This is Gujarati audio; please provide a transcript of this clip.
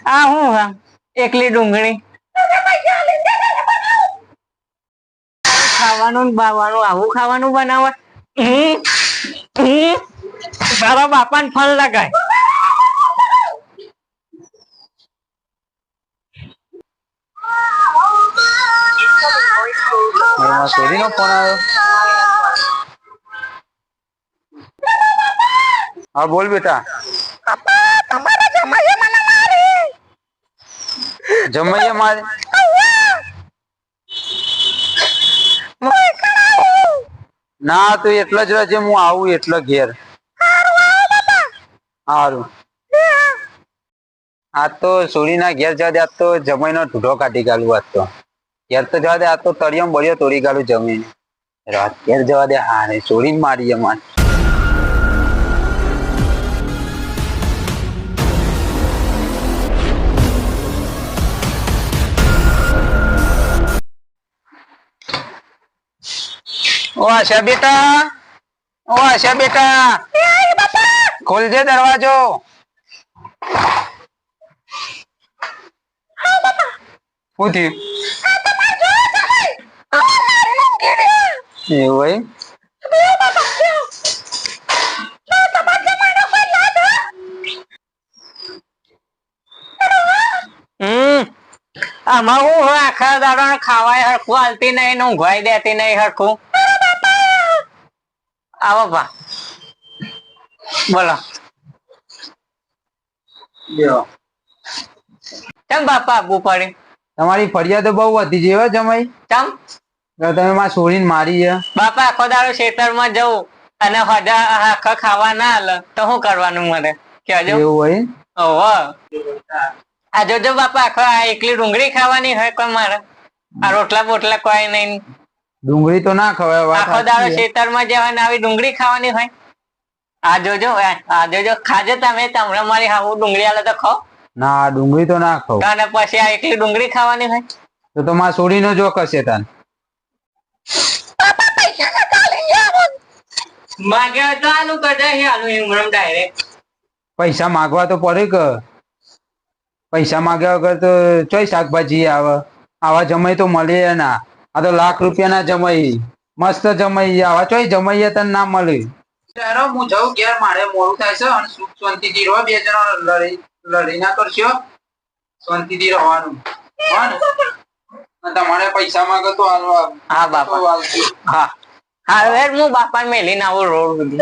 આ હું હા એકલી ડુંગળી ખાવાનું ને બાવાનું આવું ખાવાનું બનાવે. તારા બાપાને ફળ લગાય. છોરી નો ફોન આવ્યો. હા બોલ બેટા. જમાઈએ મારે ના તું એટલા જ રહેજે, હું આવું એટલે ઘેર. સારું. આજ તો સોરી ના ઘેર જવા દે. આજ તો જમાઈ નો ઢૂઢો કાઢી ગાલું. આજ તો ઘેર તો જવા દે. આજ તો તળિયો બળિયો તોડી ગાલું જમીન. રાત ઘેર જવા દે. હા રે સોરી મારી અમાર. ઓ આશા બેટા, ઓ આશા બેટા, ખોલજે દરવાજો. શું થયું? એવું આમાં હું હોય આખા દાડો ખાવાય હરખું હાલતી નહીં ને ઊંઘવાય દેતી નહીં હરખું. આવો બા બોલો. કેમ બાપા આબુ પડ્યું? તમારી ફરિયાદ બહુ વધી છે જમાઈ. કેમ તમે મારા છોરીને મારી છે. બાપા આખો દાડો ખેતરમાં જવું અને હજા આખા ખાવા ના હાલે તો શું કરવાનું મને કેજો. એવું હોય? ઓહો આ જોજો બાપા આખો આ એકલી ડુંગળી ખાવાની હોય કોઈ મારે. આ રોટલા બોટલા કોઈ નહીં. ડુંગળી તો ના ખવાય. આખો દાડો ખેતરમાં જવાને આવી ડુંગળી ખાવાની હોય. આ જોજો આ જોજો ખાજો તમે. તમને મારી હાવું ડુંગળી આલે તો ખાઓ. ના ડુંગળી તો ના ખાવ. અને પછી આ એકલી ડુંગળી ખાવાની હોય તો મારા છોરી નો જો કશે તાન. માગ્યા તો આનું કદાચ આનું એમ ડાયરેક્ટ પૈસા માગવા તો પડે કે. પૈસા માગ્યા વગર તો ચોય શાકભાજી આવે. આવા જમાઈ તો મળે ના. આ તો લાખ રૂપિયા ના જમાઈ. મસ્ત જમાઈ. આવા ચોય જમાઈએ તને ના મળે. હું જઉં ઘેર. મારે મોડું થાય છે અને સુખ શાંતિથી રહો. બે જણા લડી ના કરશો. શાંતિથી રહેવાનું. તમારે પૈસા માંગે તો હાલવા. હા બાપા. હા હા હું બાપા મેલીને આવું રોડ સુધી.